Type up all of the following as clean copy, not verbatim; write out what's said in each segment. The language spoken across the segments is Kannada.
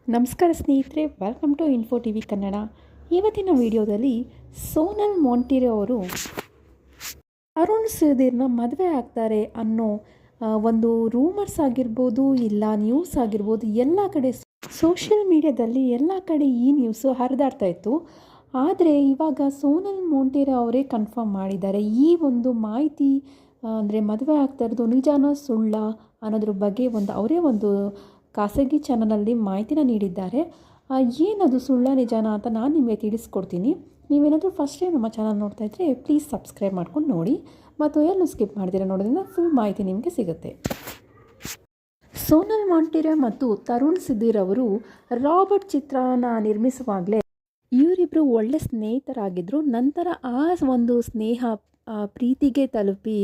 ನಮಸ್ಕಾರ ಸ್ನೇಹಿತರೆ, welcome to info T V Kannada. ಇವತ್ತಿನ ವಿಡಿಯೋದಲ್ಲಿ ಸೋನಲ್ ಮೊಂಟೇರೊ ಅವರು ಅರುಣ್ ಸುಧೀರ್ನ ಮದುವೆ ಆಗ್ತಾರೆ ಅನ್ನೋ ಒಂದು ರೂಮರ್ಸ್ ಆಗಿರ್ಬೋದು, ಇಲ್ಲ ನ್ಯೂಸ್ ಆಗಿರ್ಬೋದು, ಎಲ್ಲ ಕಡೆ ಸೋಷಿಯಲ್ ಮೀಡಿಯಾದಲ್ಲಿ ಎಲ್ಲ ಕಡೆ ಈ ನ್ಯೂಸು ಹರಿದಾಡ್ತಾ ಇತ್ತು. ಆದರೆ ಇವಾಗ ಸೋನಲ್ ಮೊಂಟೇರೊ ಅವರೇ ಕನ್ಫರ್ಮ್ ಮಾಡಿದ್ದಾರೆ. ಈ ಒಂದು ಮಾಹಿತಿ ಅಂದರೆ ಮದುವೆ ಆಗ್ತಾ ಇರೋದು ನಿಜಾನ ಸುಳ್ಳ ಅನ್ನೋದ್ರ ಬಗ್ಗೆ ಅವರೇ ಒಂದು ಖಾಸಗಿ ಚಾನಲಲ್ಲಿ ಮಾಹಿತಿನ ನೀಡಿದ್ದಾರೆ. ಏನದು ಸುಳ್ಳ ನಿಜಾನ ಅಂತ ನಾನು ನಿಮಗೆ ತಿಳಿಸ್ಕೊಡ್ತೀನಿ. ನೀವೇನಾದರೂ ಫಸ್ಟ್ ಟೈಮ್ ನಮ್ಮ ಚಾನಲ್ ನೋಡ್ತಾ ಇದ್ದರೆ ಪ್ಲೀಸ್ ಸಬ್ಸ್ಕ್ರೈಬ್ ಮಾಡ್ಕೊಂಡು ನೋಡಿ, ಮತ್ತು ಎಲ್ಲೂ ಸ್ಕಿಪ್ ಮಾಡ್ತೀರಾ ನೋಡೋದ್ರಿಂದ ಫುಲ್ ಮಾಹಿತಿ ನಿಮಗೆ ಸಿಗುತ್ತೆ. ಸೋನಲ್ ಮೊಂಟೇರೊ ಮತ್ತು ತರುಣ್ ಸುಧೀರ್ ಅವರು ರಾಬರ್ಟ್ ಚಿತ್ರನ ನಿರ್ಮಿಸುವಾಗಲೇ ಇವರಿಬ್ಬರು ಒಳ್ಳೆ ಸ್ನೇಹಿತರಾಗಿದ್ದರು. ನಂತರ ಆ ಒಂದು ಸ್ನೇಹ ಪ್ರೀತಿಗೆ ತಲುಪಿ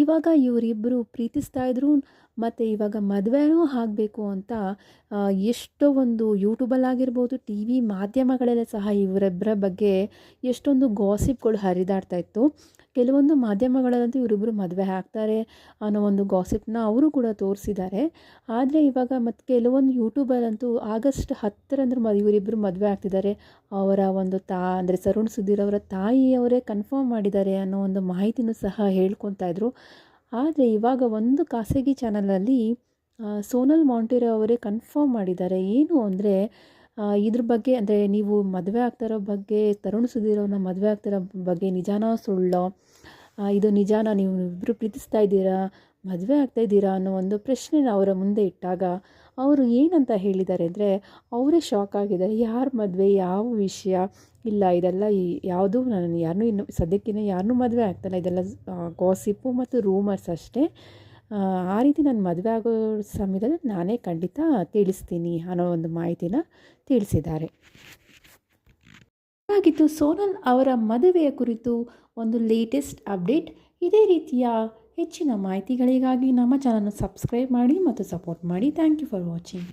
ಇವಾಗ ಇವರಿಬ್ಬರು ಪ್ರೀತಿಸ್ತಾ ಇದ್ರು. ಮತ್ತು ಇವಾಗ ಮದುವೆನೂ ಆಗಬೇಕು ಅಂತ ಎಷ್ಟೋ ಒಂದು ಯೂಟ್ಯೂಬಲ್ಲಾಗಿರ್ಬೋದು, ಟಿ ವಿ ಮಾಧ್ಯಮಗಳಲ್ಲೇ ಸಹ ಇವರಿಬ್ಬರ ಬಗ್ಗೆ ಎಷ್ಟೊಂದು ಗಾಸಿಪ್ಗಳು ಹರಿದಾಡ್ತಾ ಇತ್ತು. ಕೆಲವೊಂದು ಮಾಧ್ಯಮಗಳಲ್ಲಂತೂ ಇವರಿಬ್ಬರು ಮದುವೆ ಆಗ್ತಾರೆ ಅನ್ನೋ ಒಂದು ಗಾಸಿಪ್ನ ಅವರು ಕೂಡ ತೋರಿಸಿದ್ದಾರೆ. ಆದರೆ ಇವಾಗ ಮತ್ತು ಕೆಲವೊಂದು ಯೂಟ್ಯೂಬಲ್ಲಂತೂ ಆಗಸ್ಟ್ 10ರಂದು ಇವರಿಬ್ಬರು ಮದುವೆ ಆಗ್ತಿದ್ದಾರೆ. ಅವರ ಒಂದು ಅಂದರೆ ತರುಣ್ ಸುಧೀರ್ ಅವರ ತಾಯಿಯವರೇ ಕನ್ಫರ್ಮ್ ಮಾಡಿದ್ದಾರೆ ಅನ್ನೋ ಒಂದು ಮಾಹಿತಿನೂ ಸಹ ಹೇಳ್ಕೊತಾ ಇದ್ರು. ಆದರೆ ಇವಾಗ ಒಂದು ಖಾಸಗಿ ಚಾನಲಲ್ಲಿ ಸೋನಲ್ ಮೊಂಟೇರೊ ಅವರೇ ಕನ್ಫರ್ಮ್ ಮಾಡಿದ್ದಾರೆ. ಏನು ಅಂದರೆ ಇದ್ರ ಬಗ್ಗೆ, ಅಂದರೆ ನೀವು ಮದುವೆ ಆಗ್ತಿರೋ ಬಗ್ಗೆ, ತರುಣ್ ಸುಧೀರ್ ಅವ್ರನ್ನ ಮದುವೆ ಆಗ್ತಿರೋ ಬಗ್ಗೆ ನಿಜಾನ ಸುಳ್ಳೋ, ಇದು ನಿಜಾನ, ನೀವು ಇಬ್ಬರು ಪ್ರೀತಿಸ್ತಾ ಇದ್ದೀರಾ, ಮದುವೆ ಆಗ್ತಾಯಿದ್ದೀರಾ ಅನ್ನೋ ಒಂದು ಪ್ರಶ್ನೆನ ಅವರ ಮುಂದೆ ಇಟ್ಟಾಗ ಅವರು ಏನಂತ ಹೇಳಿದ್ದಾರೆ ಅಂದರೆ, ಅವರೇ ಶಾಕ್ ಆಗಿದ್ದಾರೆ. ಯಾರ ಮದುವೆ, ಯಾವ ವಿಷಯ, ಇಲ್ಲ ಇದೆಲ್ಲ ಯಾವುದು, ನಾನು ಯಾರನ್ನೂ ಇನ್ನು ಸದ್ಯಕ್ಕಿನ್ನೂ ಯಾರನ್ನೂ ಮದುವೆ ಆಗ್ತಾಯಿಲ್ಲ, ಇದೆಲ್ಲ ಗಾಸಿಪ್ಪು ಮತ್ತು ರೂಮರ್ಸ್ ಅಷ್ಟೇ. ಆ ರೀತಿ ನಾನು ಮದುವೆ ಆಗೋ ಸಮಯದಲ್ಲಿ ನಾನೇ ಖಂಡಿತ ತಿಳಿಸ್ತೀನಿ ಅನ್ನೋ ಒಂದು ಮಾಹಿತಿನ ತಿಳಿಸಿದ್ದಾರೆ. ಹಾಗಿತ್ತು ಸೋನಲ್ ಅವರ ಮದುವೆಯ ಕುರಿತು ಒಂದು ಲೇಟೆಸ್ಟ್ ಅಪ್ಡೇಟ್. ಇದೇ ರೀತಿಯ ಹೆಚ್ಚಿನ ಮಾಹಿತಿಗಳಿಗಾಗಿ ನಮ್ಮ ಚಾನಲ್ನ ಸಬ್ಸ್ಕ್ರೈಬ್ ಮಾಡಿ ಮತ್ತು ಸಪೋರ್ಟ್ ಮಾಡಿ. Thank you for watching.